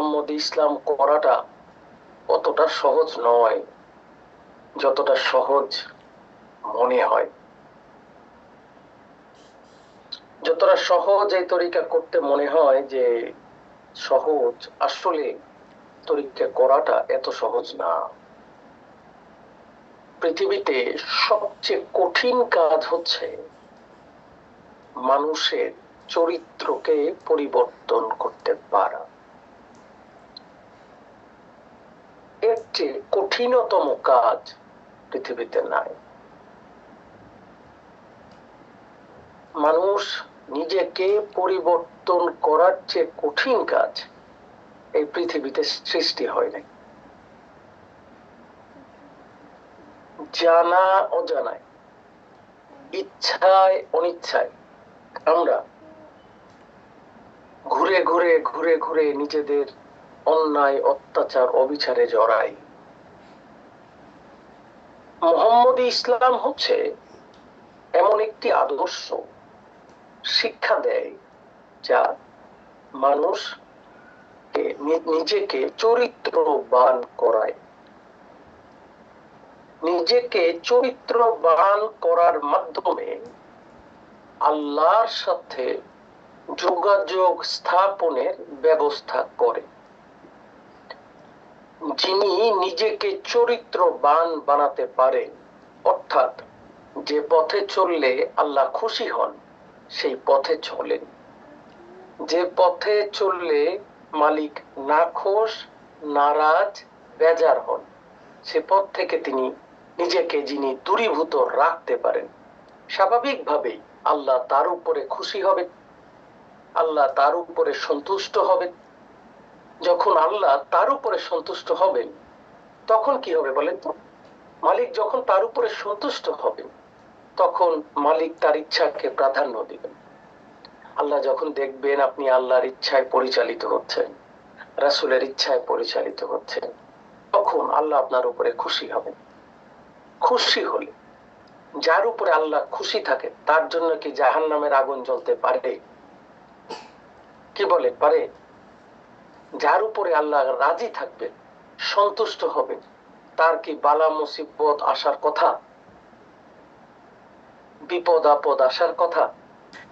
মোহাম্মদ ইসলাম করাটা অতটা সহজ নয় যতটা সহজ মনে হয়। যতটা সহজ এই তরিকা করতে মনে হয় যে সহজ, আসলে তরিকা করাটা এত সহজ না। পৃথিবীতে সবচেয়ে কঠিন কাজ হচ্ছে মানুষের চরিত্রকে পরিবর্তন করতে পারা। এর চেয়ে কঠিনতম কাজ পৃথিবীতে নাই। মানুষ নিজেকে পরিবর্তন করার চেয়ে কঠিন কাজ এই পৃথিবীতে সৃষ্টি হয় নাই। জানা অজানায়, ইচ্ছায় অনিচ্ছায় আমরা ঘুরে ঘুরে ঘুরে ঘুরে নিজেদের অন্যায় অত্যাচার অবিচারে জড়াই। মোহাম্মদ ইসলাম হচ্ছে এমন একটি আদর্শ, শিক্ষা দেয় যা মানুষ নিজেকে চরিত্রবান করায়। নিজেকে চরিত্রবান করার মাধ্যমে আল্লাহর সাথে যোগাযোগ স্থাপনের ব্যবস্থা করে। যিনি নিজেকে চরিত্রবান বানাতে পারেন, অর্থাৎ যে পথে চললে আল্লাহ খুশি হন সেই পথে চলেন, যে পথে চললে মালিক নাখোশ, নারাজ, বেজার হন, সে পথ থেকে তিনি নিজেকে যিনি দূরীভূত রাখতে পারেন, স্বাভাবিকভাবেই আল্লাহ তার উপরে খুশি হবেন, আল্লাহ তার উপরে সন্তুষ্ট হবেন। যখন আল্লাহ তার উপরে সন্তুষ্ট হবেন তখন কি হবে বলেন তো? মালিক যখন তার উপরে সন্তুষ্ট হবেন তখন মালিক তার ইচ্ছাকে প্রাধান্য দিবেন। আল্লাহ যখন দেখবেন আপনি আল্লাহর ইচ্ছায় পরিচালিত হচ্ছেন, রাসূলের ইচ্ছায় পরিচালিত হচ্ছেন, তখন আল্লাহ আপনার উপরে খুশি হবেন। খুশি হলে, যার উপরে আল্লাহ খুশি থাকে তার জন্য কি জাহান্নামের আগুন জ্বলতে পারে? কি বলে পারে? যার উপরে আল্লাহ রাজি থাকবেন, সন্তুষ্ট হবেন, তার কি বালা মুসিবত আসার কথা? বিপদ আপদ আসার কথা?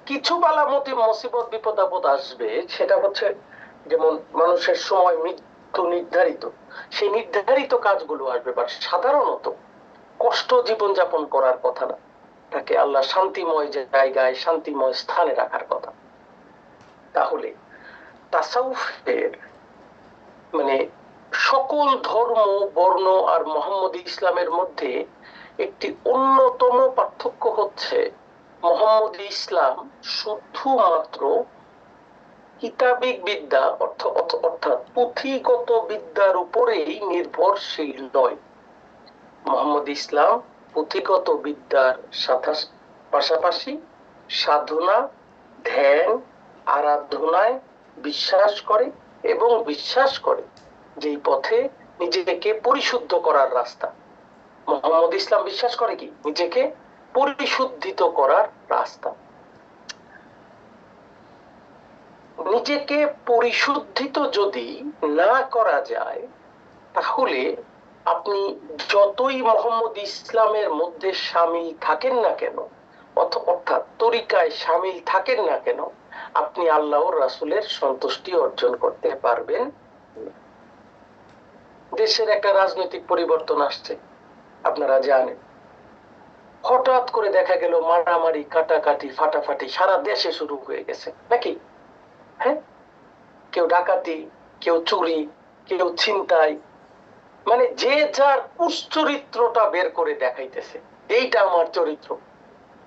কিছু বালা মুসিবত বিপদ আপদ আসবে, সেটা হচ্ছে যেমন মানুষের সময় মৃত্যু নির্ধারিত, সেই নির্ধারিত কাজগুলো আসবে, বাট সাধারণত কষ্ট জীবন যাপন করার কথা না, তাকে আল্লাহ শান্তিময় জায়গায় শান্তিময় স্থানে রাখার কথা। তাহলে তাসাউফের মানে সকল ধর্ম বর্ণ আর মোহাম্মদ ইসলামের মধ্যে একটি অন্যতম পার্থক্য হচ্ছে মোহাম্মদ ইসলাম শুধুমাত্র কিতাবিক বিদ্যা অর্থাৎ পুঁথিগত বিদ্যার উপরেই নির্ভরশীল নয়। মোহাম্মদ ইসলাম পুঁথিগত বিদ্যার পাশাপাশি সাধনা, ধ্যান, আরাধনায় বিশ্বাস করে এবং বিশ্বাস করে যেই পথে নিজেকে পরিশুদ্ধ করার রাস্তা। মোহাম্মদ ইসলাম বিশ্বাস করে কি? নিজেকে পরিশুদ্ধিত করার রাস্তা। নিজেকে পরিশুদ্ধিত যদি না করা যায় তাহলে আপনি যতই মোহাম্মদ ইসলামের মধ্যে শামিল থাকেন না কেন, অর্থাৎ তরিকায় শামিল থাকেন না কেন, আপনি আল্লাহর রাসূলের সন্তুষ্টি অর্জন করতে পারবেন। দেশের একটা রাজনৈতিক পরিবর্তন আসছে, আপনারা জানেন, হঠাৎ করে দেখা গেল মারামারি, কাটাকাটি, ফাটাফাটি সারা দেশে শুরু হয়ে গেছে নাকি? হ্যাঁ, কেউ ডাকাতি, কেউ চুরি, কেউ ছিনতাই, মানে যে যার চরিত্রটা বের করে দেখাইতেছে, এইটা আমার চরিত্র।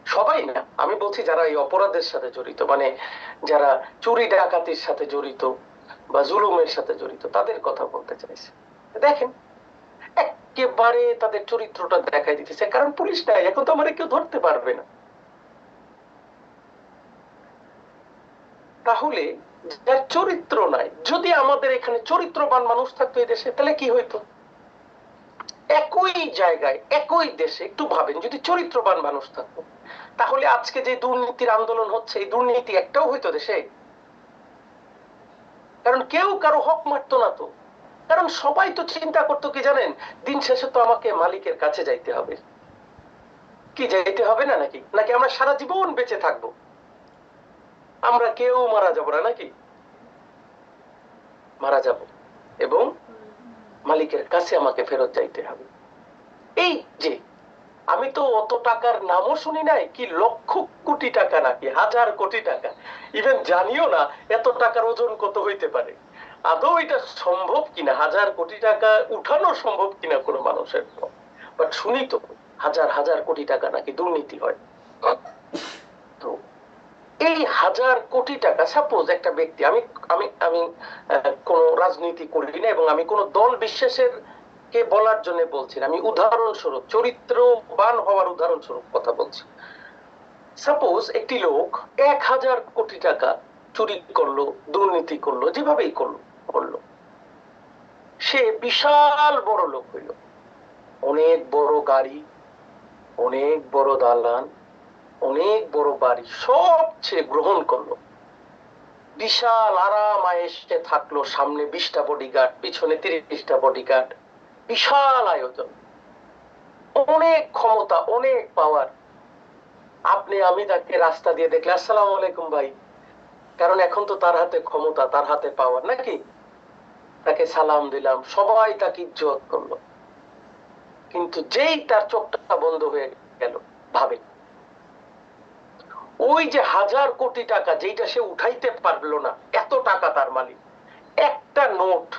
সবাই না, আমি বলছি যারা এই অপরাধের সাথে জড়িত, মানে যারা চুরি ডাকাতির সাথে জড়িত বা জুলুমের সাথে জড়িত, তাদের কথা বলতে চাইছে। দেখেন, একেবারে তাদের চরিত্রটা দেখাই দিতেছে, কারণ পুলিশ নাই, এখন তো আমার কেউ ধরতে পারবে না। তাহলে যার চরিত্র নাই, যদি আমাদের এখানে চরিত্রবান মানুষ থাকতো এই দেশে, তাহলে কি হইতো? একই জায়গায় একই দেশে একটু ভাবেন, যদি চরিত্রবান মানুষ থাকতো তাহলে আজকে যে দুর্নীতির আন্দোলন হচ্ছে, এই দুর্নীতি একটাও হইতো দেশে? কারণ কেউ কারো হক মারতো না তো। কারণ সবাই তো চিন্তা করতো কি জানেন, দিন শেষে তো আমাকে মালিকের কাছে যাইতে হবে। কি যাইতে হবে না নাকি? নাকি আমরা সারা জীবন বেঁচে থাকবো? আমরা কেউ মারা যাব না নাকি? মারা যাব এবং মালিকের কাছে আমাকে ফেরত যাইতে হবে। এই যে আমি তো অত টাকার নামও শুনি নাই, কি লক্ষ কোটি টাকা নাকি হাজার কোটি টাকা, ইভেন জানিও না এত টাকার ওজন কত হইতে পারে। আদৌ এটা সম্ভব কিনা, হাজার কোটি টাকা উঠানো সম্ভব কিনা কোনো মানুষের? বাট শুনি তো হাজার হাজার কোটি টাকা নাকি দুর্নীতি হয়। তো এই হাজার কোটি টাকা, সাপোজ একটা ব্যক্তি, আমি আমি আমি কোন রাজনীতি করি না এবং আমি কোন দল বিশ্বাসের কে বলার জন্য বলছি না, আমি উদাহরণস্বরূপ চরিত্রবান হওয়ার উদাহরণস্বরূপ কথা বলছি। সাপোজ একটি লোক 1,000 কোটি টাকা চুরি করলো, দুর্নীতি করলো, যেভাবেই করলো করলো, সে বিশাল বড় লোক হইল, অনেক বড় গাড়ি, অনেক বড় দালান, অনেক বড় বাড়ি, সবচেয়ে গ্রহণ করলো, বিশাল আরাম আয়েশে থাকলো, সামনে 20টা বডিগার্ড, পিছনে 30টা বডিগার্ড, বিশাল আয়োজন, অনেক ক্ষমতা, অনেক পাওয়ার। আপনি আমি তাকে রাস্তা দিয়ে দেখলে আসসালামু আলাইকুম ভাই, কারণ এখন তো তার হাতে ক্ষমতা, তার হাতে পাওয়ার নাকি, তাকে সালাম দিলাম, সবাই তাকে ইজ্জত করলো। কিন্তু যেই তার চোখটা বন্ধ হয়ে গেল, ভাবে ওই যে হাজার কোটি টাকা যেটা সে উঠাইতে পারলো না, এত টাকা তার মালিক, একটা নোট,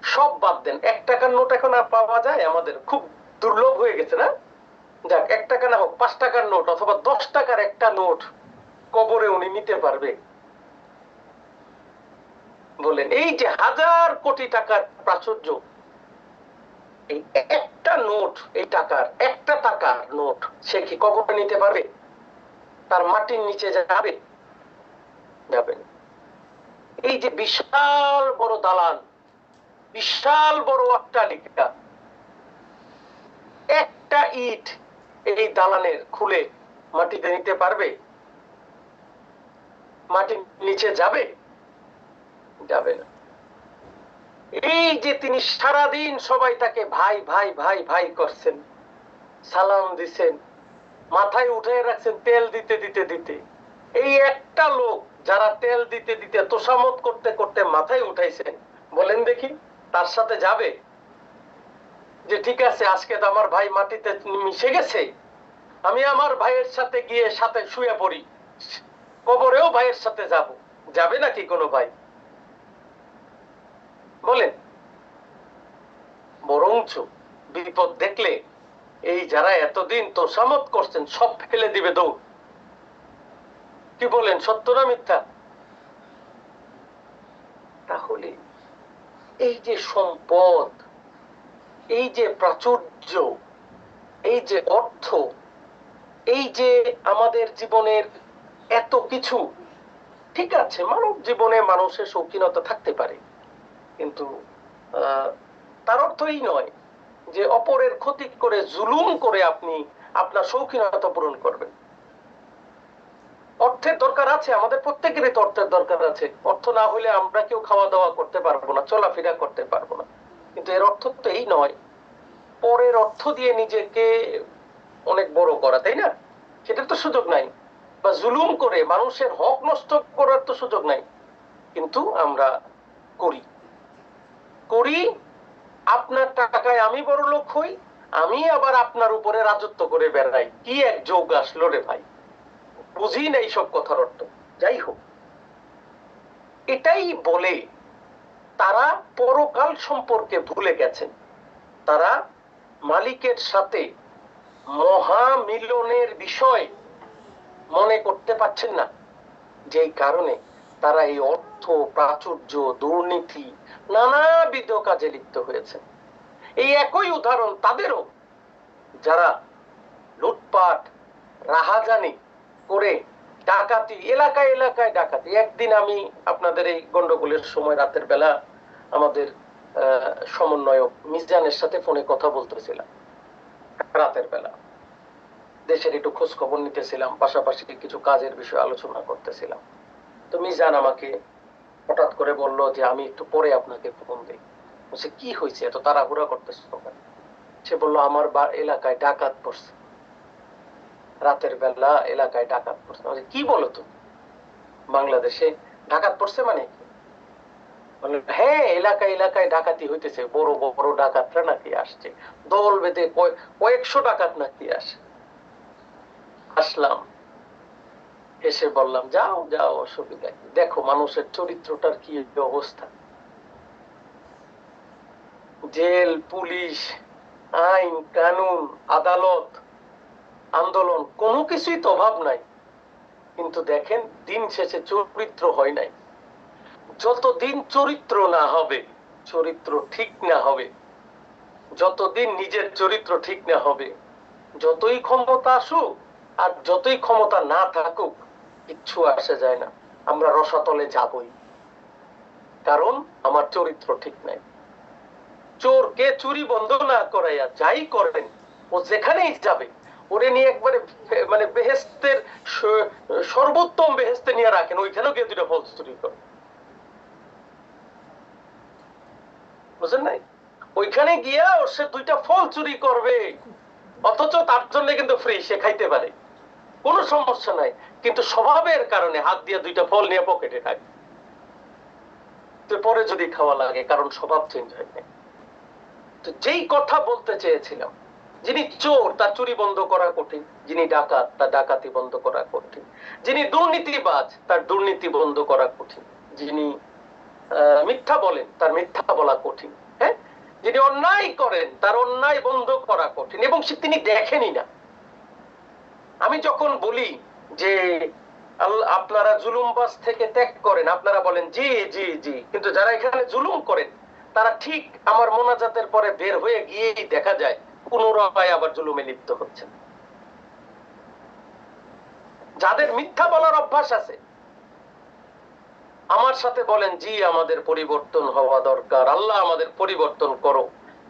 সব বাদ দেন, 1 টাকার নোট এখন আর পাওয়া যায়, আমাদের খুব দুর্লভ হয়ে গেছে না? যাক, 1 টাকা না হোক, 5 টাকার নোট অথবা 10 টাকার একটা নোট কবরে উনি নিতে পারবে? বলেন, এই যে হাজার কোটি টাকার প্রাচুর্য, এই একটা নোট, এই টাকার একটা টাকার নোট সে কি কবরে নিতে পারবে? তার মাটির নিচে যাবে? যাবে না। এই যে বিশাল বড় দালান, বিশাল বড় অট্টালিকা, একটা ইট এই দালানের খুলে মাটিতে নিতে পারবে? মাটির নিচে যাবে? যাবে না। এই যে তিনি সারাদিন সবাই তাকে ভাই ভাই ভাই ভাই করছেন, সালাম দিছেন, মাথায় উঠে রাখছেন তেল দিতে দিতে দিতে, এই একটা লোক যারা তেল দিতে দিতে তোষামত করতে করতে মাথায় উঠাইছেন, বলেন দেখি তার সাথে যাবে? যে ঠিক আছে, আজকে তো আমার ভাই মাটিতে মিশে গেছে, আমি আমার ভাইয়ের সাথে গিয়ে সাথে শুয়ে পড়ি, কবরেও ভাইয়ের সাথে যাব? যাবে নাকি কোনো ভাই? বলেন। বরঞ্চ বিপদ দেখলে এই যারা এতদিন তোষামত করছেন সব ফেলে দিবে দৌড়। কি বলেন, সত্য না মিথ্যা? তাহলে এই যে সম্পদ, এই যে প্রাচুর্য, এই যে অর্থ, এই যে আমাদের জীবনের এত কিছু, ঠিক আছে মানব জীবনে মানুষের শৌখিনতা থাকতে পারে, কিন্তু তার অর্থ এই নয় যে অপরের ক্ষতি করে জুলুম করে আপনি আপনার শৌখিনতা পূরণ করবেন। অর্থের দরকার আছে, আমাদের প্রত্যেকেরই তো অর্থের দরকার আছে, অর্থ না হলে আমরা কেউ খাওয়া দাওয়া করতে পারবো না, চলাফেরা করতে পারবো না। কিন্তু এর অর্থ তো এই নয় পরের অর্থ দিয়ে নিজেকে অনেক বড় করা, তাই না? সেটার তো সুযোগ নাই। বা জুলুম করে মানুষের হক নষ্ট করার তো সুযোগ নাই, কিন্তু আমরা করি। করি, আপনার টাকায় আমি বড় লোক হই, আমি আবার আপনার উপরে রাজত্ব করে বেড়াই। কি এক যোগ আসলো রে ভাই, বুঝি না এইসব কথার অর্থ। যাই হোক, এটাই বলে তারা পরকাল সম্পর্কে ভুলে গেছেন, তারা মালিকের সাথে মহামিলনের বিষয় মনে করতে পারছেন না, যেই কারণে তারা এই অর্থ, প্রাচুর্য, দুর্নীতি, নানাবিধ কাজে লিপ্ত হয়েছে। এই একই উদাহরণ তাদেরও, যারা লুটপাট, রাহাজানি করে ডাকাতি, এলাকায় এলাকায় ডাকাতি। একদিন আমি আপনাদের এই গন্ডগোলের সময় রাতের বেলা আমাদের সমন্বয়ক মিজানের সাথে ফোনে কথা বলতেছিলাম, রাতের বেলা দেশের একটু খোঁজ খবর নিতেছিলাম, পাশাপাশি কিছু কাজের বিষয়ে আলোচনা করতেছিলাম। তো মিজান আমাকে হঠাৎ করে বলল যে আমি একটু পরে আপনাকে ফোন দিই। বলছে কি হয়েছে, এত তাড়াহুড়া করতেছ কেন? সে বললো আমার এলাকায় ডাকাত পড়ছে, রাতের বেলা এলাকায় ডাকাত পড়ছে। কি বলো তুমি, বাংলাদেশে ডাকাত পড়ছে মানে কি? হ্যাঁ, এলাকায় এলাকায় ডাকাতি হইতেছে, বড় বড় ডাকাতরা নাকি আসছে, দল বেঁধে কয়েকশো ডাকাত নাকি আসে। আসলাম, এসে বললাম যাও যাও, অসুবিধা কি, দেখো মানুষের চরিত্রটার কি অবস্থা। জেল, পুলিশ, আইন কানুন, আদালত, আন্দোলন, কোনো কিছুই তো অভাব নাই, কিন্তু দেখেন দিন শেষে চরিত্র হয় নাই। যতদিন চরিত্র না হবে, চরিত্র ঠিক না হবে, যতদিন নিজের চরিত্র ঠিক না হবে, যতই ক্ষমতা আসুক আর যতই ক্ষমতা না থাকুক, কিচ্ছু আসে যায় না, আমরা রসাতলে যাবই, কারণ আমার চরিত্র ঠিক নাই। চোরকে চুরি বন্ধ না করাইয়া যাই করেন, ও যেখানেই যাবে ওরে নিয়ে একবারে মানে বেহেস্তের সর্বোত্তম বেহেস্তে নিয়ে রাখেন, ওইখানেও গিয়ে দুইটা ফল চুরি করে, বুঝলেন নাই? ওইখানে গিয়া ওর সে দুইটা ফল চুরি করবে, অথচ তার জন্য কিন্তু ফ্রি, সে খাইতে পারে, কোনো সমস্যা নাই, কিন্তু স্বভাবের কারণে হাত দিয়ে দুইটা ফল নিয়ে পকেটে থাকে, তো পরে যদি খাওয়া লাগে, কারণ স্বভাব চেঞ্জ হয় নাই। তো যেই কথা বলতে চেয়েছিলাম, যিনি চোর তার চুরি বন্ধ করা কঠিন, যিনি ডাকাত তার ডাকাতি বন্ধ করা কঠিন, যিনি দুর্নীতিবাজ তার দুর্নীতি বন্ধ করা কঠিন, যিনি মিথ্যা বলেন তার মিথ্যা বলা কঠিন, হ্যাঁ, যিনি অন্যায় করেন তার অন্যায় বন্ধ করা কঠিন, এবং তিনি দেখেনি না। আমি যখন বলি যে আপনারা জুলুমবাজ থেকে ত্যাগ করেন, আপনারা বলেন জি জি জি, কিন্তু যারা এখানে জুলুম করেন তারা ঠিক আমার মোনাজাতের পরে বের হয়ে গিয়েই দেখা যায় পুনরায় আবার জুলুমে লিপ্ত হচ্ছে। যাদের মিথ্যা বলার অভ্যাস আছে আমার সাথে বলেন জি আমাদের পরিবর্তন হওয়া দরকার, আল্লাহ আমাদের পরিবর্তন করো,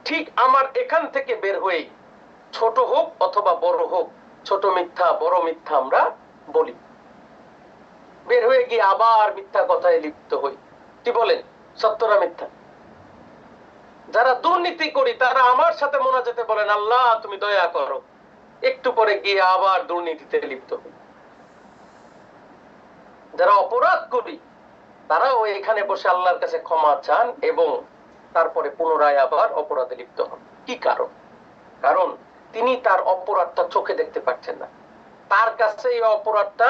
ঠিক আমার এখান থেকে বের হয়ে ছোট হোক অথবা বড় হোক, ছোট মিথ্যা বড় মিথ্যা আমরা বলি, বের হয়ে গিয়ে আবার মিথ্যা কথায় লিপ্ত হই। কি বলেন, সত্য না মিথ্যা? যারা দুর্নীতি করি তারা আমার সাথে মোনাজাতে বলেন আল্লাহ তুমি দয়া করো, একটু পরে গিয়ে আবার দুর্নীতিতে লিপ্ত হই। যারা অপরাধ করি তারাও এখানে বসে আল্লাহর কাছে ক্ষমা চান এবং তারপরে পুনরায় আবার অপরাধে লিপ্ত হন। কি কারণ? কারণ তিনি তার অপরাধটা চোখে দেখতে পাচ্ছেন না, তার কাছে এই অপরাধটা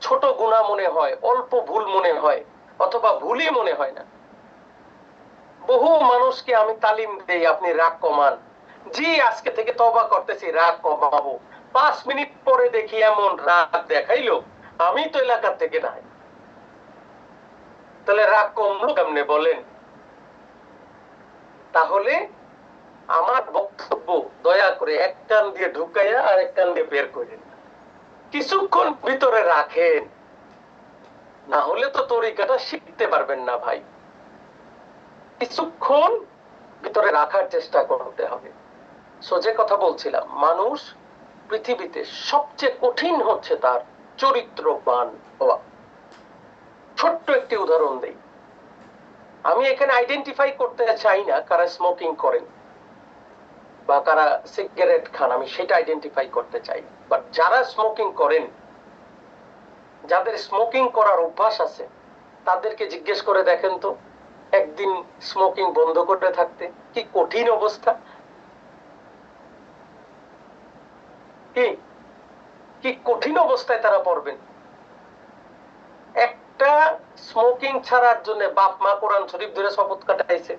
ছোট গুনাহ মনে হয়, অল্প ভুল মনে হয়, অথবা ভুলই মনে হয় না। বহু মানুষকে আমি তালিম দেই, আপনি রাগ কমান, জি আজকে থেকে তওবা করতেছি, রাগ কমাবো, 5 মিনিট পরে দেখি এমন রাগ দেখাইলো, আমি তো এলাকা থেকে নাই। তাহলে রাগ কমলো কেমনে বলেন? তাহলে আমার বক্তব্য দয়া করে এক কান দিয়ে ঢুকাইয়া আর এক কান দিয়ে বের করেন, কিছুক্ষণ ভিতরে রাখেন, না হলে তো তরিকাটা শিখতে পারবেন না ভাই। কিছুক্ষণ ভিতরে রাখার চেষ্টা করতে হবে। যে কথা বলছিলাম, মানুষ পৃথিবীতে সবচেয়ে কঠিন হচ্ছে তার চরিত্রবান হওয়া। ছোট্ট একটি উদাহরণ দেই, আমি এখানে আইডেন্টিফাই করতে চাই না কারা স্মোকিং করেন বা কারা সিগারেট খান, আমি সেটা আইডেন্টিফাই করতে চাই, বাট যারা স্মোকিং করেন, যাদের স্মোকিং করার অভ্যাস আছে, তাদেরকে জিজ্ঞেস করে দেখেন তো একদিন স্মোকিং বন্ধ করে থাকতে কি কঠিন অবস্থা, কি কি কঠিন অবস্থায় তারা পড়বেন। একটা স্মোকিং ছাড়ার জন্য বাপ মা কোরআন শরীফ ধরে শপথ কাটাইছে,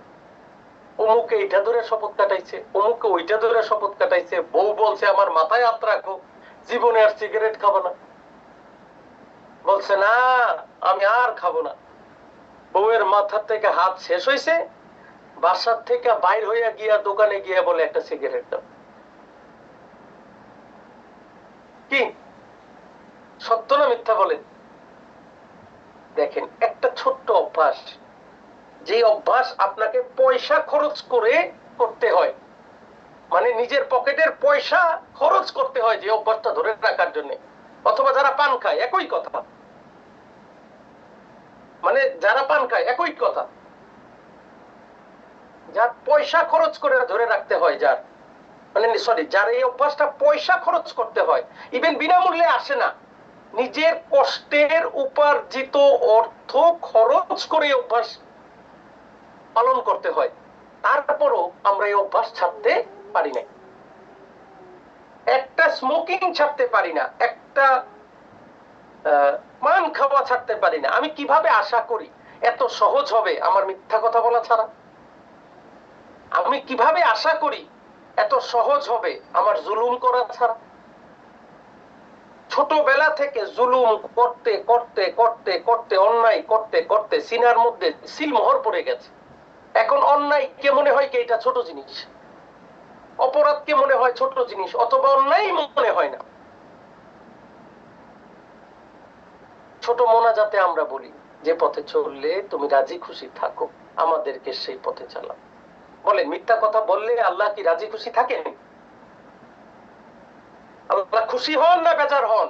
অমুকে এইটা ধরে শপথ কাটাইছে, অমুকে ওইটা ধরে শপথ কাটাইছে, বউ বলছে আমার মাথায় হাত রাখো, জীবনে আর সিগারেট খাবো না, বলছে না আমি আর খাবো না, বউয়ের মাথা থেকে হাত শেষ হয়েছে, বাসার থেকে বাইর হইয়া গিয়া দোকানে গিয়া বলে একটা সিগারেট দাও। কি সত্য না মিথ্যা বলেন? দেখেন একটা ছোট্ট অভ্যাস, যে অভ্যাস আপনাকে পয়সা খরচ করে করতে হয়, মানে নিজের পকেটের পয়সা খরচ করতে হয় যে অভ্যাসটা ধরে রাখার জন্য, অথবা যারা পান খায় একই কথা, মানে যারা পান খায় একই কথা, যার পয়সা খরচ করে ধরে রাখতে হয়, যার মানে সরি যার এই অভ্যাসটা পয়সা খরচ করতে হয়, ইভেন বিনামূল্যে আসে না, নিজের কষ্টের উপার্জিত অর্থ খরচ করে অভ্যাস পালন করতে হয়, তারপরও আমরা এই অভ্যাস ছাড়তে পারি না। একটা স্মোকিং ছাড়তে পারি না, একটা পান খাওয়া ছাড়তে পারি না। আমি কিভাবে আশা করি এত সহজ হবে আমার মিথ্যা কথা বলা ছাড়া? আমি কিভাবে আশা করি এত সহজ হবে আমার জুলুম করা ছাড়া? ছোটবেলা থেকে জুলুম করতে করতে করতে করতে অন্যায় করতে করতে সিনার মধ্যে সিলমোহর পড়ে গেছে। এখন অন্যায় কে মনে হয় কি এটা ছোট জিনিস, অপরাধকে মনে হয় ছোট জিনিস, অথবা অন্যায় মনে হয় না। ছোট মোনাজাতে আমরা বলি, যে পথে চললে তুমি রাজি খুশি থাকো, আমাদেরকে সেই পথে চালাও। বলেন, মিথ্যা কথা বললে আল্লাহ কি রাজি খুশি থাকেন? আল্লাহ খুশি হন না বেজার হন?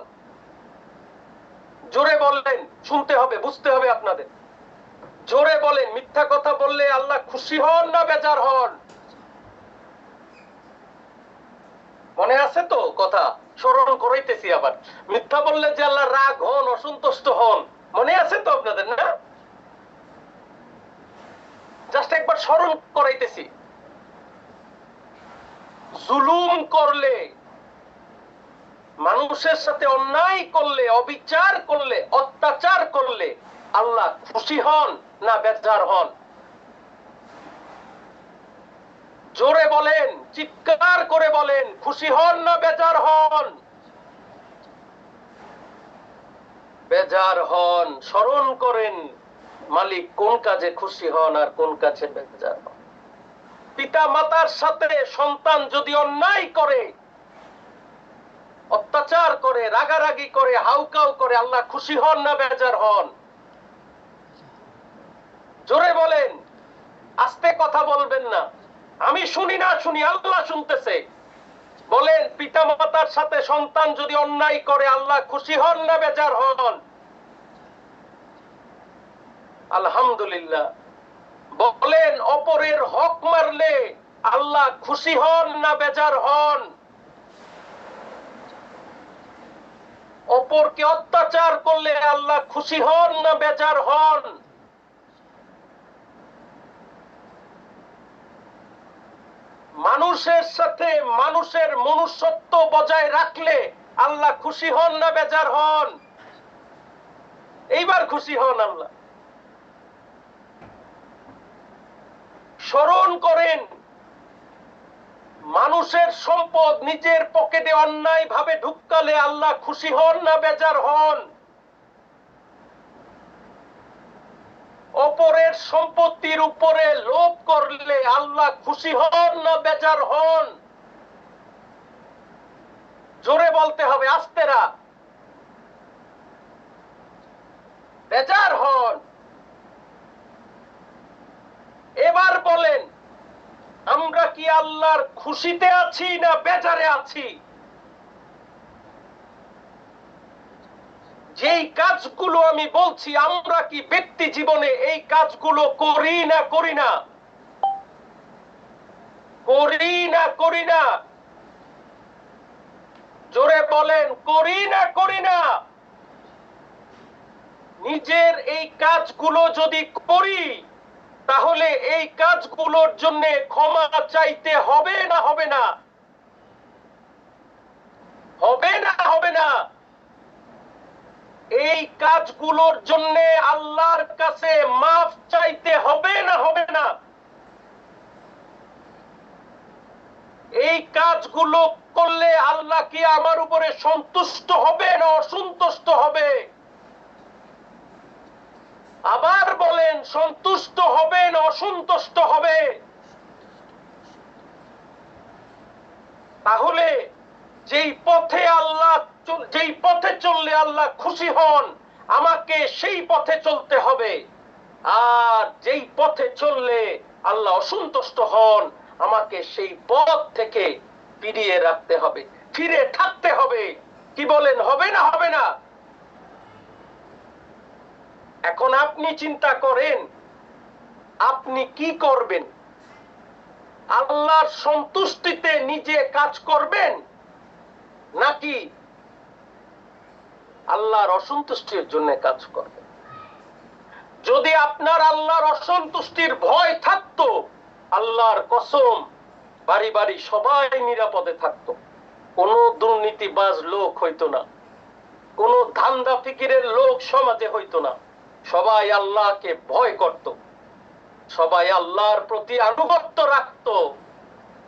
জোরে বললেন, শুনতে হবে, বুঝতে হবে আপনাদের। জোরে বলেন, মিথ্যা কথা বললে আল্লাহ খুশি হন না বেজার হন? মনে আছে তো কথা? স্মরণ করাইতেছি আবার। মিথ্যা বললে যে আল্লাহ রাগ হন, অসন্তুষ্ট হন, মনে আছে তো আপনাদের না? জাস্ট একবার স্মরণ করাইতেছি। জুলুম করলে, মানুষের সাথে অন্যায় করলে, অবিচার করলে, অত্যাচার করলে আল্লাহ খুশি হন না বেজার হন? জোরে বলেন, চিৎকার করে বলেন, খুশি হন না বেজার হন? বেজার হন। স্মরণ করেন মালিক কোন কাজে খুশি হন আর কোন কাজে বেজার হন। পিতা মাতার সাথে সন্তান যদি অন্যায় করে, অত্যাচার করে, রাগারাগি করে, হাউকাউ করে, আল্লাহ খুশি হন না বেজার হন? জোরে বলেন, আস্তে কথা বলবেন না। আমি শুনি না শুনি, আল্লাহ শুনতেছে। বলেন, পিতা মাতার সাথে সন্তান যদি অন্যায় করে আল্লাহ খুশি হন না বেজার হন? আলহামদুলিল্লাহ। বলেন, অপরের হক মারলে আল্লাহ খুশি হন না বেজার হন? অপরকে অত্যাচার করলে আল্লাহ খুশি হন না বেজার হন? মানুষের সাথে মানুষের মনুষ্যত্ব বজায় রাখলে আল্লাহ খুশি হন না বেজার হন? এইবার খুশি হন আল্লাহ। স্মরণ করেন, মানুষের সম্পদ নিজের পকেটে অন্যায় ভাবে ঢুকালে আল্লাহ খুশি হন না বেজার হন? অপরের সম্পত্তির উপরে লোভ করলে আল্লাহ খুশি হন না বেজার হন? জোরে বলতে হবে, আস্তেরা। বেজার হন। এবার বলেন, আমরা কি আল্লাহর খুশিতে আছি না বেজারে আছি? যেই কাজগুলো আমি বলছি, আমরা কি ব্যক্তি জীবনে এই কাজগুলো করি না করি না? করি না করি না? জোরে বলেন, করি না করি না? নিজের এই কাজগুলো যদি করি, তাহলে এই কাজগুলোর জন্য ক্ষমা চাইতে হবে না হবে না? হবে না হবে না? এই কাজগুলোর জন্য আল্লাহর কাছে মাফ চাইতে হবে না হবে না? এই কাজগুলো করলে আল্লাহ কি আমার উপরে সন্তুষ্ট হবে না অসন্তুষ্ট হবে? আবার বলেন, সন্তুষ্ট হবে না অসন্তুষ্ট হবে? তাহলে যেই পথে চললে আল্লাহ খুশি হন, আমাকে সেই পথে চলতে হবে। আর যেই পথে চললে আল্লাহ অসন্তুষ্ট হন, আমাকে সেই পথ থেকে ফিরিয়ে রাখতে হবে, ফিরে থাকতে হবে। কি বলেন, হবে না হবে না? এখন আপনি চিন্তা করেন আপনি কি করবেন? আল্লাহর সন্তুষ্টিতে নিজে কাজ করবেন নাকি আল্লাহর অসন্তুষ্টির জন্য কাজ করবেন? যদি আপনার আল্লাহর অসন্তুষ্টির ভয় থাকতো, আল্লাহর কসম বাড়ি বাড়ি সবাই নিরাপদে থাকতো, কোনো দুর্নীতিবাজ লোক হইতো না, কোনো ধান্দা ফিকিরের লোক সমাজে হইতো না। সবাই আল্লাহকে ভয় করত, সবাই আল্লাহর প্রতি আনুগত্য রাখত,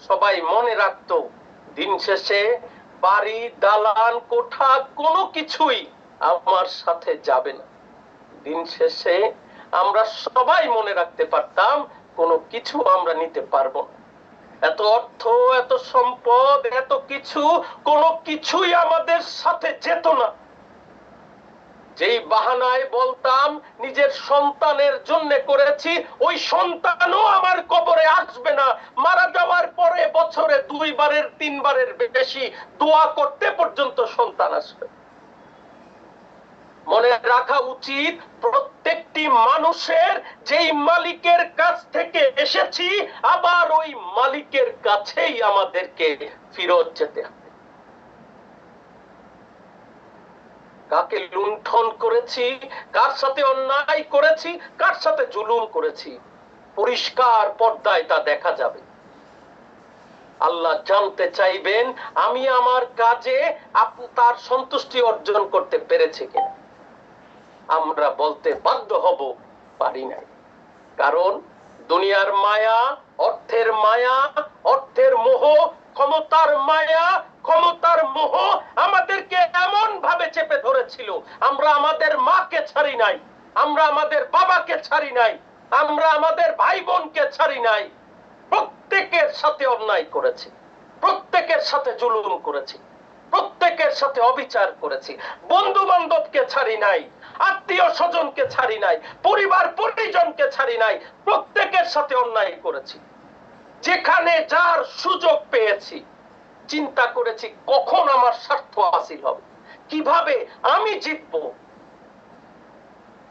সবাই মনে রাখত দিন শেষে বাড়ি দালান কোঠা কোনো কিছুই আমার সাথে যাবে না। দিন শেষে আমরা সবাই মনে রাখতে পারতাম কোনো কিছু আমরা নিতে পারবো না। এত অর্থ, এত সম্পদ, এত কিছু, কোনো কিছুই আমাদের সাথে যেত না। যেই বাহানায় বলতাম নিজের সন্তানের জন্য করেছি, ওই সন্তানও আমার কবরে আসবে না। মারা যাওয়ার পরে বছরে 2 বারের 3 বারের বেশি দোয়া করতে পর্যন্ত সন্তান আসবে। মনে রাখা উচিত প্রত্যেকটি মানুষের যেই মালিকের কাছ থেকে এসেছি, আবার ওই মালিকের কাছেই আমাদেরকে ফিরত যেতে হবে। কাকে লুণ্ঠন করেছি, কার সাথে অন্যায় করেছি, কার সাথে জুলুম করেছি, পরিষ্কার পর্দায় তা দেখা যাবে। আল্লাহ জানতে চাইবেন আমি আমার কাজে তার সন্তুষ্টি অর্জন করতে পেরেছি কিনা। আমরা বলতে বাধ্য হব পারি নাই, কারণ দুনিয়ার মায়া, অর্থের মায়া, অর্থের মোহ, ক্ষমতার মায়া, ক্ষমতার মোহ আমাদেরকে এমন ভাবে চেপে ধরেছিল, আমরা আমাদের মাকে ছাড়ি নাই, আমরা আমাদের বাবাকে ছাড়ি নাই, আমরা আমাদের ভাই বোনকে ছাড়ি নাই। প্রত্যেকের সাথে অন্যায় করেছি, প্রত্যেকের সাথে জুলুম করেছি, প্রত্যেকের সাথে অবিচার করেছি। বন্ধু বান্ধবকে ছাড়ি নাই, আত্মীয় স্বজনকে ছাড়ি নাই, পরিবার পরিজনকে ছাড়ি নাই, প্রত্যেকের সাথে অন্যায় করেছি। যেখানে যার সুযোগ পেয়েছি চিন্তা করেছি কখন আমার স্বার্থ হাসিল হবে, কিভাবে আমি জিতবো,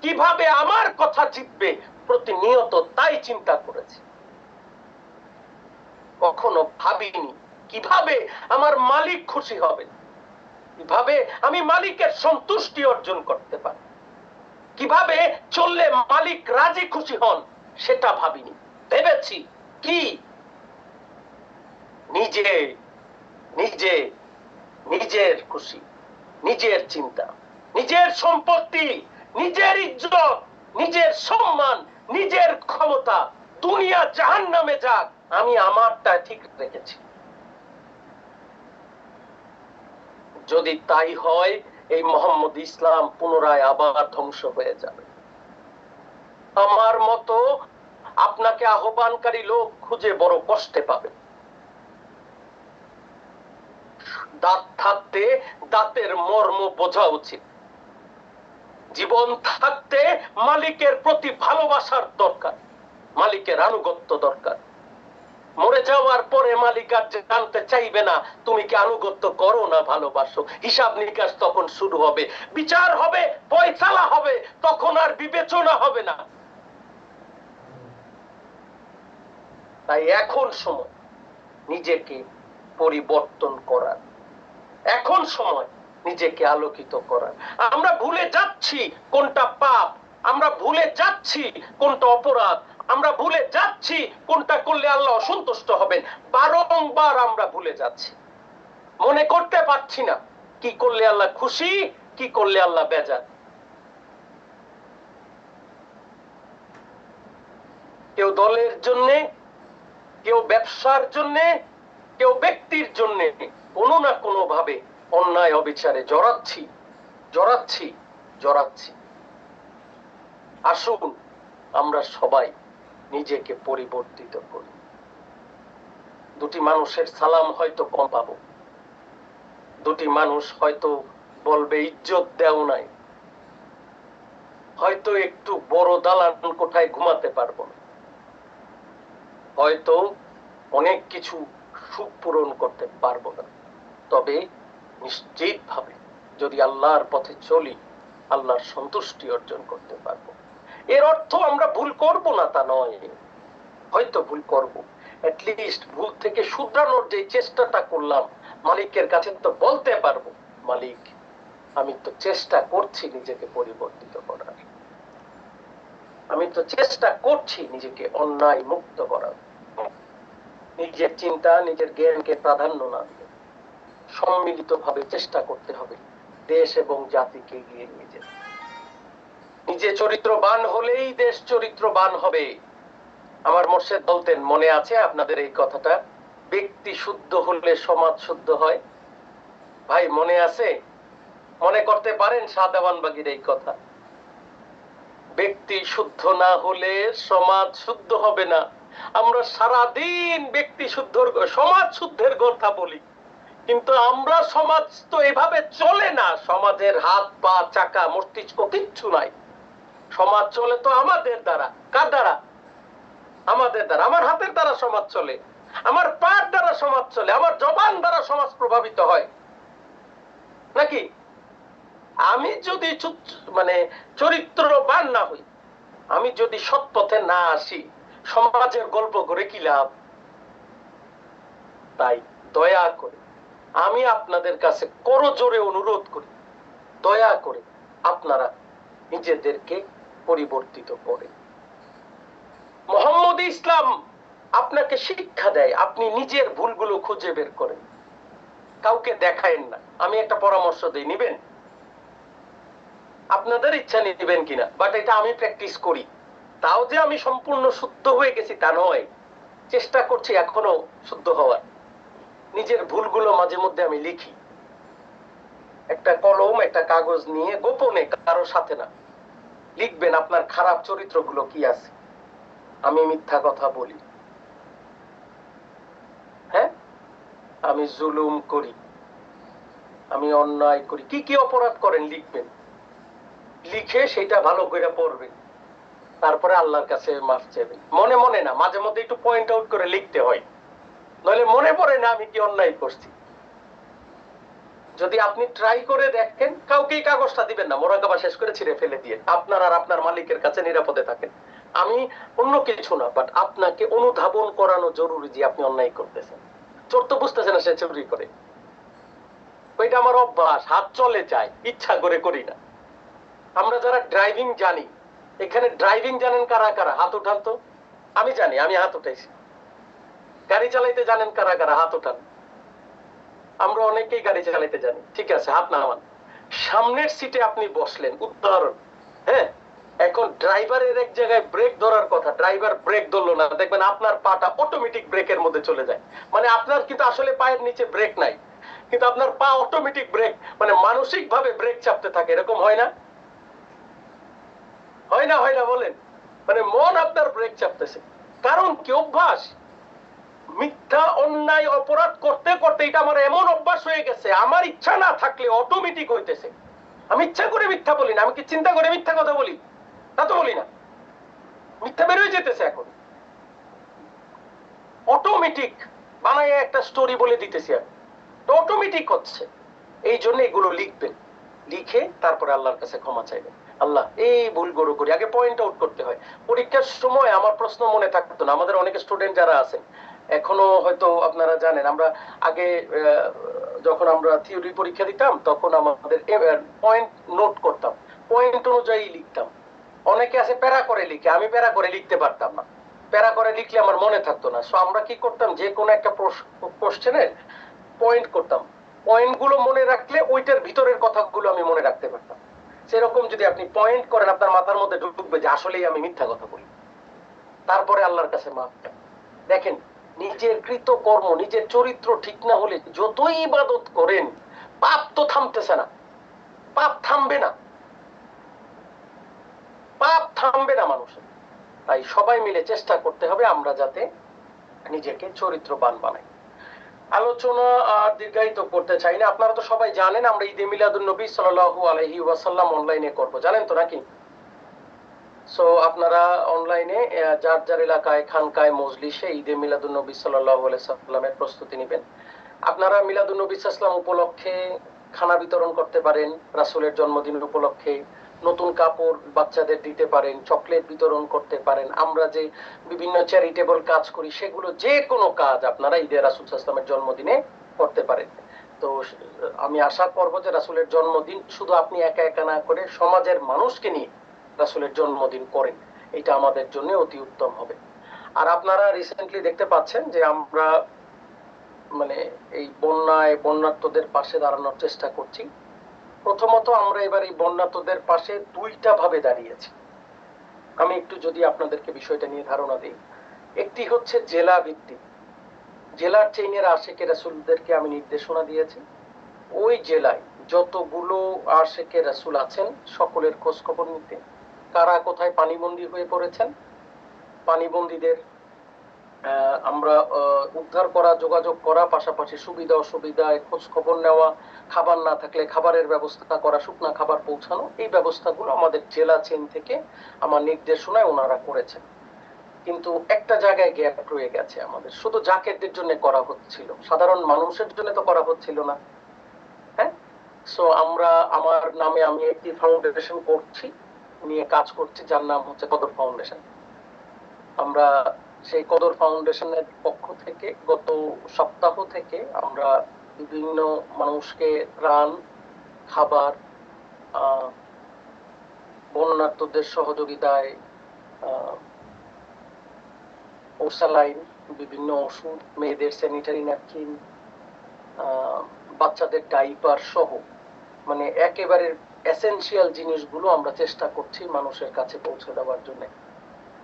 কিভাবে আমার কথা জিতবে, প্রতিনিয়ত তাই চিন্তা করেছি। কখনো ভাবিনি কিভাবে আমার মালিক খুশি হবে, কিভাবে আমি মালিকের সন্তুষ্টি অর্জন করতে পারি, কিভাবে চললে মালিক রাজি খুশি হন সেটা ভাবিনি। ভেবেছি কি নিজে নিজে নিজের খুশি, নিজের চিন্তা, নিজের সম্পত্তি, নিজের ইজ্জত, নিজের সম্মান, নিজের ক্ষমতা, দুনিয়া জাহান্নামে যাক, আমি আমারটা ঠিক রেখেছি। যদি তাই হয় এই মোহাম্মদ ইসলাম পুনরায় আবার ধ্বংস হয়ে যাবে। আমার মতো আপনাকে আহ্বানকারী লোক খুঁজে বড় কষ্টে পাবে। দাঁত থাকতে দাঁতের মর্ম বোঝা উচিত। জীবন থাকতে মালিকের প্রতি ভালোবাসার দরকার, মালিকের আনুগত্য দরকার। মরে যাওয়ার পরে মালিক আর জানতে চাইবে না তুমি কি আনুগত্য করো না ভালোবাসো। হিসাব নিকাশ তখন শুরু হবে, বিচার হবে, ফয়সালা হবে, তখন আর বিবেচনা হবে না। তাই এখন সময় নিজেকে পরিবর্তন করার, এখন সময় নিজেকে আলোকিত করার। আমরা ভুলে যাচ্ছি কোনটা পাপ, আমরা ভুলে যাচ্ছি কোনটা অপরাধ, আমরা ভুলে যাচ্ছি কোনটা করলে আল্লাহ অসন্তুষ্ট হবেন। বারংবার আমরা ভুলে যাচ্ছি, মনে করতে পারছি না কি করলে আল্লাহ খুশি, কি করলে আল্লাহ বেজার। কেউ দলের জন্য, কেউ ব্যবসার জন্য, কেউ ব্যক্তির জন্য কোনো না কোনো ভাবে অন্যায় অবিচারে জড়াচ্ছি জড়াচ্ছি জড়াচ্ছি। আসুন আমরা সবাই নিজেকে পরিবর্তিত করি। দুটি মানুষের সালাম হয়তো কম পাবো, দুটি মানুষ হয়তো বলবে ইজ্জত দেও নাই, হয়তো একটু বড় দালান কোঠায় ঘুমাতে পারবো না, হয়তো অনেক কিছু সুখ পূরণ করতে পারবো না, তবে নিশ্চিতভাবে যদি আল্লাহর পথে চলি আল্লাহর সন্তুষ্টি অর্জন করতে পারবো। এর অর্থ আমরা ভুল করব না তা নয়, হয়তো ভুল করব, লিস্ট ভুল থেকে শুধরানোর যে চেষ্টাটা করলাম মালিকের কাছে তো বলতে পারবো, মালিক আমি তো চেষ্টা করছি নিজেকে পরিবর্তিত করার, আমি তো চেষ্টা করছি নিজেকে অন্যায় মুক্ত করার, নিজের চিন্তা নিজের জ্ঞানকে প্রাধান্য না দিয়ে সম্মিলিত ভাবে চেষ্টা করতে হবে দেশ এবং জাতিকে এগিয়ে নিয়ে যেতে। নিজে চরিত্রবান হলেই দেশ চরিত্রবান হবে। আমার মোর্শেদ বলতেন, মনে আছে আপনাদের এই কথাটা, ব্যক্তি শুদ্ধ হলে সমাজ শুদ্ধ হয়। ভাই মনে আছে? মনে করতে পারেন সাদাবানবাগির এই কথা? ব্যক্তি শুদ্ধ না হলে সমাজ শুদ্ধ হবে না। আমরা সারাদিন ব্যক্তি শুদ্ধ সমাজ শুদ্ধের কথা বলি, কিন্তু আমরা সমাজ তো এভাবে চলে না। সমাজের হাত পা চাকা মস্তিষ্ক কিচ্ছু নাই। সমাজ চলে তো আমাদের দ্বারা। কার দ্বারা? আমাদের দ্বারা। আমার হাতের দ্বারা সমাজ চলে, আমার পার দ্বারা সমাজ চলে, আমার জবান দ্বারা সমাজ প্রভাবিত হয় নাকি? আমি যদি মানে চরিত্রবান না হই, আমি যদি সৎ পথে না আসি, সমাজের গল্প করে কি লাভ? তাই দয়া করে আমি আপনাদের কাছে করজোরে অনুরোধ করি, দয়া করে আপনারা নিজেদেরকে পরিবর্তিত করে। মোহাম্মদ ইসলাম আপনাকে শিক্ষা দেয় আপনি নিজের ভুলগুলো খুঁজে বের করেন, কাউকে দেখায়েন না। আমি একটা পরামর্শ দিই, নিবেন? আপনাদের ইচ্ছা নিবেন কিনা, বাট এটা আমি প্র্যাকটিস করি। তাও যে আমি সম্পূর্ণ শুদ্ধ হয়ে গেছি তা নয়, চেষ্টা করছি এখনো শুদ্ধ হওয়ার। নিজের ভুলগুলো মাঝে মধ্যে আমি লিখি, একটা কলম একটা কাগজ নিয়ে, গোপনে কারো সাথে না, লিখবেন আপনার খারাপ চরিত্রগুলো কি আছে। আমি মিথ্যা কথা বলি, হ্যাঁ, আমি জুলুম করি, আমি অন্যায় করি, কি কি অপরাধ করেন লিখবেন। লিখে সেটা ভালো করে পড়বেন, তারপরে আল্লাহর কাছে মাফ চাইবেন। মনে মনে না, মাঝে মধ্যে একটু পয়েন্ট আউট করে লিখতে হয়, নইলে মনে পড়ে না আমি কি অন্যায় করছি। যদি আপনি ট্রাই করে দেখেন, কাউকেই কাগজটা দিবেন না, মোরাকাবা শেষ করে ছিঁড়ে ফেলে দিয়ে আপনার আর আপনার মালিকের কাছে নিরাপদে থাকেন। আমি অন্য কিছু না, বাট আপনাকে অনুধাবন করানো জরুরি যে আপনি অন্যায় করতেছেন। চোর তো বুঝতেছে না সে চুরি করে, ওইটা আমার অভ্যাস, হাত চলে যায়, ইচ্ছা করে করি না। আমরা যারা ড্রাইভিং জানি, এখানে ড্রাইভিং জানেন কারা কারা? হাত উঠান তো। আমি জানি, আমি হাত উঠাইছি। গাড়ি চালাইতে জানেন কারা কারা? হাত উঠান। আমরা অনেকেই গাড়ি চালাইতে জানি, ঠিক আছে, হাত নামান। সামনের সিটে আপনি বসলেন, উদাহরণ, হ্যাঁ, এখন ড্রাইভারের এক জায়গায় ব্রেক ধরার কথা, ড্রাইভার ব্রেক ধরলো না, দেখবেন আপনার পাটা অটোমেটিক ব্রেকের মধ্যে চলে যায়। মানে আপনার কিন্তু আসলে পায়ের নিচে ব্রেক নাই, কিন্তু আপনার পা অটোমেটিক ব্রেক, মানে মানসিক ভাবে ব্রেক চাপতে থাকে। এরকম হয় না? হয় না? হয় না বলেন? মানে মন আপনার ব্রেক চাপতেছে, কারণ কি? অভ্যাস। মিথ্যা অন্যায় অপরাধ করতে করতে এটা আমার এমন অভ্যাস হয়ে গেছে, আমার ইচ্ছা না থাকলে অটোমেটিক হইতেছে। আমি ইচ্ছা করে মিথ্যা বলি না, আমি কি চিন্তা করে মিথ্যা কথা বলি? তা তো বলি না, মিথ্যা বের হয়ে যেতেছে এখন, অটোমেটিক বানায় একটা স্টোরি বলে দিতেছি আমি, অটোমেটিক হচ্ছে। এই জন্য এগুলো লিখবেন, লিখে তারপরে আল্লাহর কাছে ক্ষমা চাইবেন। আল্লাহ এই ভুলগুলো করি, আগে পয়েন্ট আউট করতে হয়। পরীক্ষার সময় আমার প্রশ্ন মনে থাকতো না। আমাদের অনেক স্টুডেন্ট যারা আছেন, এখনো হয়তো আপনারা জানেন, আমরা আগে যখন আমরা থিওরি পরীক্ষা দিতাম তখন আমাদের পয়েন্ট নোট করতাম, পয়েন্ট অনুযায়ী লিখতাম। অনেকে আছে প্যারা করে লিখে, আমি প্যারা করে লিখতে পারতাম না। প্যারা করে লিখলে আমার মনে থাকতো না। সো আমরা কি করতাম, যে কোনো একটা কোশ্চেনের পয়েন্ট করতাম, পয়েন্ট গুলো মনে রাখলে ওইটার ভিতরের কথাগুলো আমি মনে রাখতে পারতাম। সেরকম যদি আপনি পয়েন্ট করেন, আপনার মাথার মধ্যে ঢুকবে যে আসলেই আমি মিথ্যা কথা বলি। তারপরে আল্লাহর কাছে মাফ চান। দেখেন, নিজের কৃত কর্ম, নিজের চরিত্র ঠিক না হলে যতই ইবাদত করেন, পাপ তো থামতেছে না, পাপ থামবে না, পাপ থামবে না মানুষের। তাই সবাই মিলে চেষ্টা করতে হবে আমরা যাতে নিজেকে চরিত্রবান বানাই। আলোচনা আর দীর্ঘায়িত করতে চাই না। আপনারা তো সবাই জানেন আমরা ঈদে মিলাদুন নবী সাল্লাল্লাহু আলাইহি ওয়াসাল্লাম অনলাইনে করব, জানেন তো নাকি? সো আপনারা অনলাইনে যার যার এলাকায় খানকায় মজলিসে ঈদে মিলাদুন নবী সাল্লাল্লাহু আলাইহি সাল্লামের প্রস্তুতি নেবেন। আপনারা মিলাদুন নবী সাল্লাল্লাহু উপলক্ষে খানা বিতরণ করতে পারেন, রাসূলের জন্মদিন উপলক্ষে নতুন কাপড় বাচ্চাদের দিতে পারেন, চকলেট বিতরণ করতে পারেন। আমরা যে বিভিন্ন চ্যারিটেবল কাজ করি, সেগুলো যে কোনো কাজ আপনারা ঈদে রাসূল সাল্লাল্লাহু আলাইহি ওয়াসাল্লামের জন্মদিনে করতে পারেন। তো আমি আশা করবো যে রাসূলের জন্মদিন শুধু আপনি একা একা না করে সমাজের মানুষকে নিয়ে রাসূলের জন্মদিন করেন, এটা আমাদের জন্য অতি উত্তম হবে। আর আপনারা রিসেন্টলি দেখতে পাচ্ছেন যে আমরা মানে এই বন্যার্তদের পাশে দাঁড়ানোর চেষ্টা করছি। প্রথমত আমরা এবার এই বন্যার্তদের পাশে দুইটা ভাবে দাঁড়িয়েছি। আমি একটু যদি আপনাদেরকে বিষয়টা নিয়ে ধারণা দিই। একটি হচ্ছে জেলা ভিত্তিক, জেলার চেইনের আশেকে রাসূলদেরকে আমি নির্দেশনা দিয়েছি ওই জেলায় যতগুলো আশেকে রাসূল আছেন সকলের খোঁজ খবর নিতে, কারা কোথায় পানিবন্দী হয়ে পড়েছেন, পানিবন্দীদের আমরা উদ্ধার করা, যোগাযোগ করা, পাশাপাশি সুবিধা অসুবিধায় খোঁজ খবর নেওয়া, খাবার না থাকলে খাবারের ব্যবস্থা করা, শুকনা খাবার পৌঁছানো, এই ব্যবস্থাগুলো আমাদের জেলা চেইন থেকে আমার নির্দেশনায় ওনারা করেছেন। কিন্তু একটা জায়গায় গ্যাপ রয়ে গেছে আমাদের, শুধু জাকেরদের জন্য করা হচ্ছিল, সাধারণ মানুষের জন্য তো করা হচ্ছিল না। হ্যাঁ, সো আমরা আমার নামে আমি একটি ফাউন্ডেশন করছি, নিয়ে কাজ করছি, যার নাম হচ্ছে কদর ফাউন্ডেশন। আমরা সেই কদর ফাউন্ডেশনের পক্ষ থেকে গত সপ্তাহ থেকে আমরা বিভিন্ন মানুষকে ত্রাণ, খাবার, বন্যার্তদের সহযোগিতায় ওসালাইন, বিভিন্ন ওষুধ, মেয়েদের স্যানিটারি ন্যাপকিন, বাচ্চাদের ডাইপার সহ মানে একেবারে এসেনশিয়াল জিনিসগুলো আমরা চেষ্টা করছি মানুষের কাছে পৌঁছে দেওয়ার জন্য।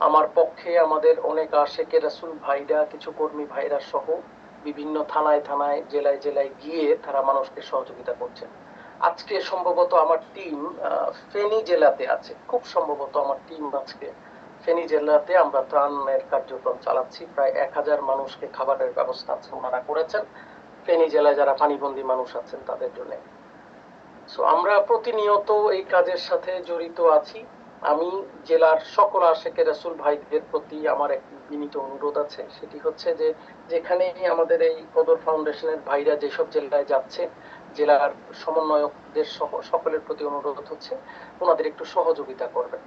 আমার পক্ষে আমাদের অনেক আশেকে রাসূল ভাইরা, কিছু কর্মী ভাইরা সহ বিভিন্ন থানায় থানায়, জেলায় জেলায় গিয়ে তারা মানুষকে সহযোগিতা করছেন। আজকে সম্ভবত আমার টিম ফেনী জেলাতে আছে, খুব সম্ভবত আমার টিম আজকে ফেনী জেলাতে আমরা ত্রাণের কার্যক্রম চালাচ্ছি। প্রায় 1000 মানুষকে খাবারের ব্যবস্থা আছে ওনারা করেছেন ফেনী জেলায় যারা পানিবন্দী মানুষ আছেন তাদের জন্য। সো আমরা প্রতিনিয়ত এই কাজের সাথে জড়িত আছি। আমি জেলার সকল আশেকে রাসূল ভাইদের প্রতি আমার এক বিনীত অনুরোধ আছে, সেটি হচ্ছে যে যেখানে আমাদের এই কদর ফাউন্ডেশনের ভাইরা যেসব জেলায় যাচ্ছে, জেলার সমন্বয়কদের সহ সকলের প্রতি অনুরোধ হচ্ছে ওনাদের একটু সহযোগিতা করবেন।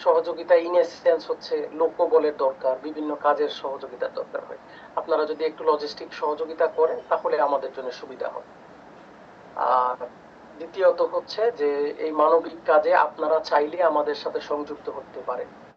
সহযোগিতা ইন এ সেন্স হচ্ছে লোকবলের দরকার, বিভিন্ন কাজের সহযোগিতার দরকার হয়। আপনারা যদি একটু লজিস্টিক সহযোগিতা করেন তাহলে আমাদের জন্য সুবিধা হয়। আর দ্বিতীয়ত হচ্ছে যে এই মানবিক কাজে আপনারা চাইলে আমাদের সাথে সংযুক্ত হতে পারেন।